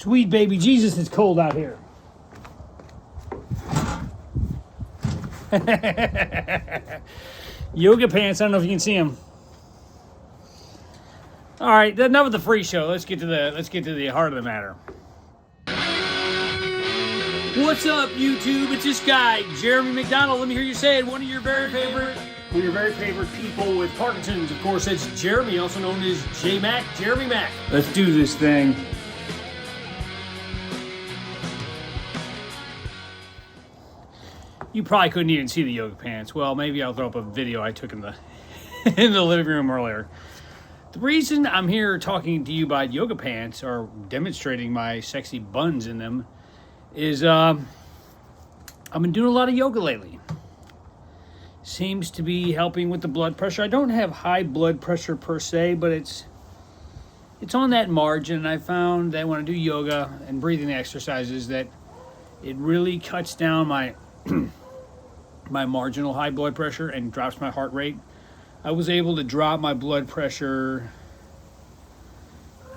Sweet baby Jesus, it's cold out here. Yoga pants, I don't know if you can see them. All right, enough of the free show. Let's get to the heart of the matter. What's up, YouTube? It's this guy, Jeremy McDonald. Let me hear you say it. One of your very favorite people with Parkinson's. Of course, it's Jeremy, also known as J-Mac, Jeremy Mac. Let's do this thing. You probably couldn't even see the yoga pants. Well, maybe I'll throw up a video I took in the in the living room earlier. The reason I'm here talking to you about yoga pants or demonstrating my sexy buns in them is I've been doing a lot of yoga lately. Seems to be helping with the blood pressure. I don't have high blood pressure per se, but it's on that margin. I found that when I do yoga and breathing exercises that it really cuts down my my marginal high blood pressure and drops my heart rate. I was able to drop my blood pressure,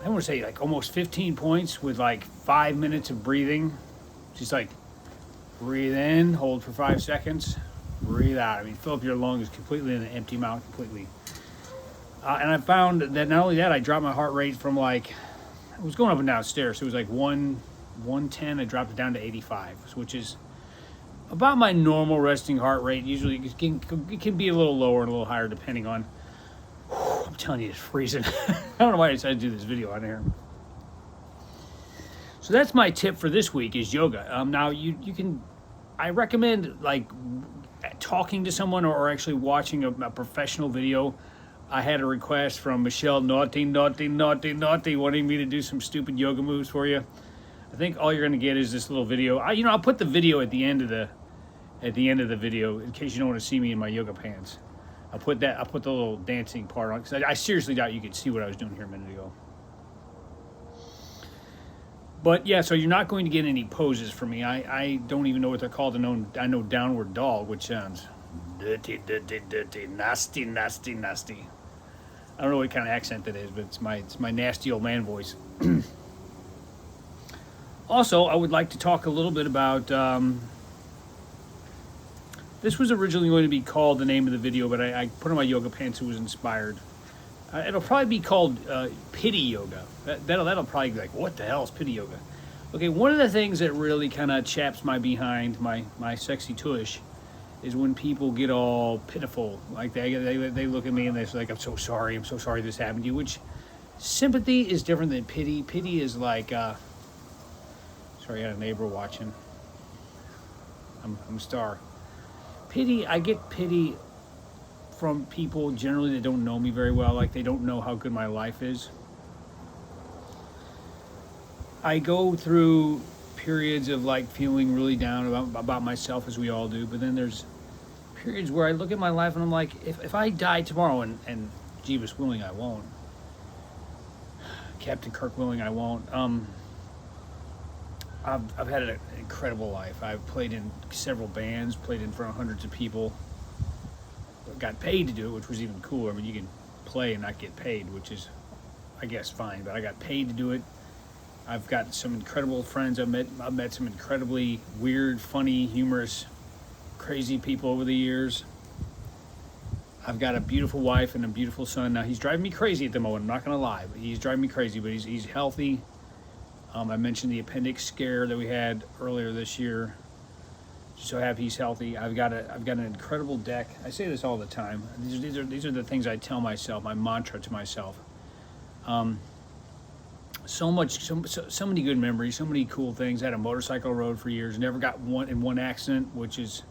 I want to say like almost 15 points with like 5 minutes of breathing. Just like breathe in, hold for 5 seconds, breathe out. I mean, fill up your lungs completely and empty them out completely. And I found that not only that, I dropped my heart rate from like, it was going up and down stairs. So it was like 110, I dropped it down to 85, which is about my normal resting heart rate. Usually it can be a little lower and a little higher depending on, I'm telling you, it's freezing. I don't know why I decided to do this video on here. So that's my tip for this week is yoga. Now you can, I recommend like talking to someone or actually watching a professional video. I had a request from Michelle Naughty wanting me to do some stupid yoga moves for you. I think all you're going to get is this little video. I'll put the video at the end of the video in case you don't want to see me in my yoga pants. I'll put the little dancing part on because I seriously doubt you could see what I was doing here a minute ago. But yeah, so you're not going to get any poses from me. I don't even know what they're called. I know downward dog, which sounds dirty, nasty. I don't know what kind of accent that is, but it's my nasty old man voice. Also, I would like to talk a little bit about, this was originally going to be called the name of the video, but I put on my yoga pants. It was inspired. It'll probably be called pity yoga. That'll probably be like, what the hell is pity yoga? Okay, one of the things that really kind of chaps my behind, my sexy tush, is when people get all pitiful. Like they look at me and they're like, I'm so sorry this happened to you. Which sympathy is different than pity. Pity is like, sorry, I got a neighbor watching. I'm a star. Pity, I get pity from people generally that don't know me very well, like they don't know how good my life is. I go through periods of like feeling really down about myself, as we all do, but then there's periods where I look at my life and I'm like, if I die tomorrow, and Jeebus willing I won't, Captain Kirk willing I won't, I've had an incredible life. I've played in several bands, played in front of hundreds of people, got paid to do it, which was even cooler. I mean, you can play and not get paid, which is, I guess, fine, but I got paid to do it. I've got some incredible friends. I've met some incredibly weird, funny, humorous, crazy people over the years. I've got a beautiful wife and a beautiful son. Now, he's driving me crazy at the moment, I'm not going to lie, but he's driving me crazy, but he's healthy. I mentioned the appendix scare that we had earlier this year. So happy he's healthy. I've got an incredible deck. I say this all the time. These are the things I tell myself, my mantra to myself. So many good memories, so many cool things. I had a motorcycle rode for years. Never got in one accident, which is,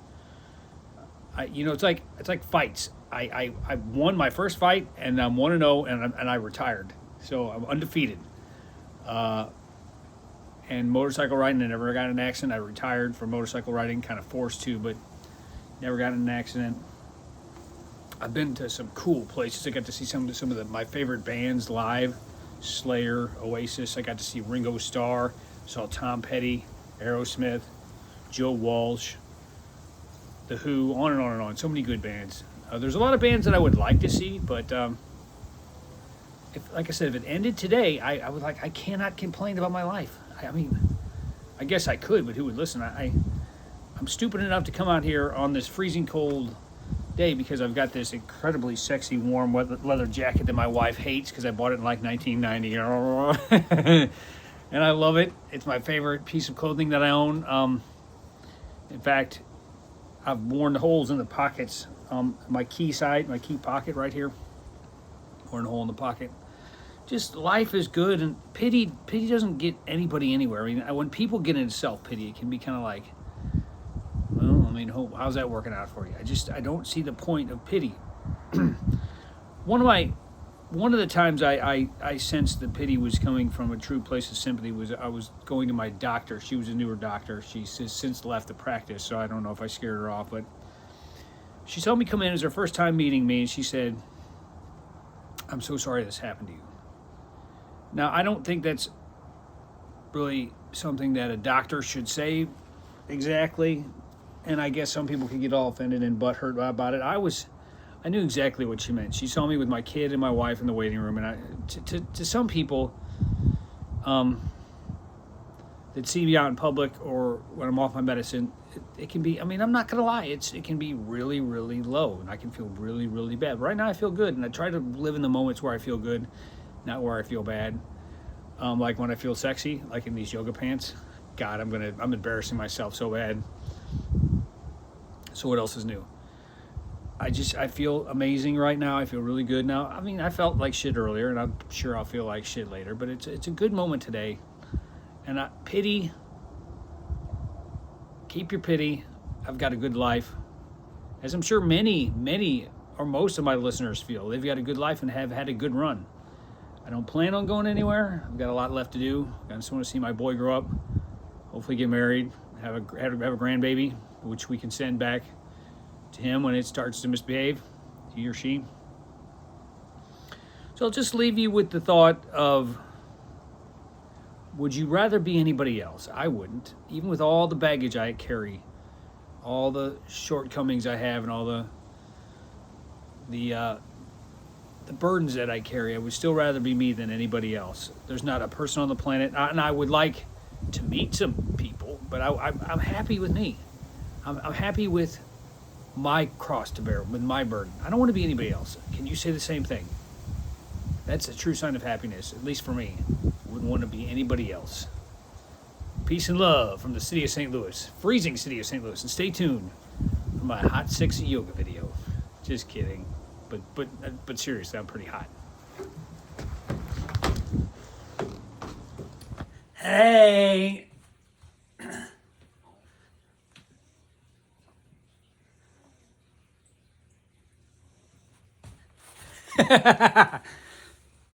it's like fights. I won my first fight, and I'm 1-0, and I retired. So I'm undefeated. And motorcycle riding, I never got in an accident. I retired from motorcycle riding, kind of forced to, but never got in an accident. I've been to some cool places. I got to see some of my favorite bands live. Slayer, Oasis. I got to see Ringo Starr. Saw Tom Petty, Aerosmith, Joe Walsh, The Who, on and on and on. So many good bands. There's a lot of bands that I would like to see, but like I said, if it ended today, I cannot complain about my life. I mean, I guess I could, but who would listen? I'm stupid enough to come out here on this freezing cold day because I've got this incredibly sexy warm leather jacket that my wife hates because I bought it in like 1990. And I love it. It's my favorite piece of clothing that I own. In fact, I've worn the holes in the pockets. My key pocket right here. Worn a hole in the pocket. Just life is good, and pity doesn't get anybody anywhere. I mean, when people get into self-pity, it can be kind of like, well, I mean, how's that working out for you? I don't see the point of pity. One of the times I sensed that pity was coming from a true place of sympathy was I was going to my doctor. She was a newer doctor. She's since left the practice, so I don't know if I scared her off, but she saw me come in. It was her first time meeting me, and she said, "I'm so sorry this happened to you." Now, I don't think that's really something that a doctor should say exactly, and I guess some people can get all offended and butthurt about it. I knew exactly what she meant. She saw me with my kid and my wife in the waiting room, and to some people that see me out in public or when I'm off my medicine, it can be, I mean, I'm not going to lie, it can be really, really low, and I can feel really, really bad. But right now I feel good, and I try to live in the moments where I feel good, not where I feel bad. Like when I feel sexy, like in these yoga pants. God, I'm embarrassing myself so bad. So what else is new? I feel amazing right now. I feel really good now. I mean, I felt like shit earlier, and I'm sure I'll feel like shit later, but it's a good moment today. And pity, keep your pity. I've got a good life. As I'm sure many or most of my listeners feel. They've got a good life and have had a good run. I don't plan on going anywhere. I've got a lot left to do. I just want to see my boy grow up, hopefully get married, have a grandbaby, which we can send back to him when it starts to misbehave, he or she. So I'll just leave you with the thought of, would you rather be anybody else? I wouldn't. Even with all the baggage I carry, all the shortcomings I have, and all the burdens that I carry, I would still rather be me than anybody else. There's not a person on the planet, and I would like to meet some people, but I'm happy with me. I'm happy with my cross to bear, with my burden. I don't want to be anybody else. Can you say the same thing? That's a true sign of happiness, at least for me. I wouldn't want to be anybody else. Peace and love from the city of St. Louis, freezing city of St. Louis, and stay tuned for my hot, sexy yoga video. Just kidding, but seriously, I'm pretty hot. Hey.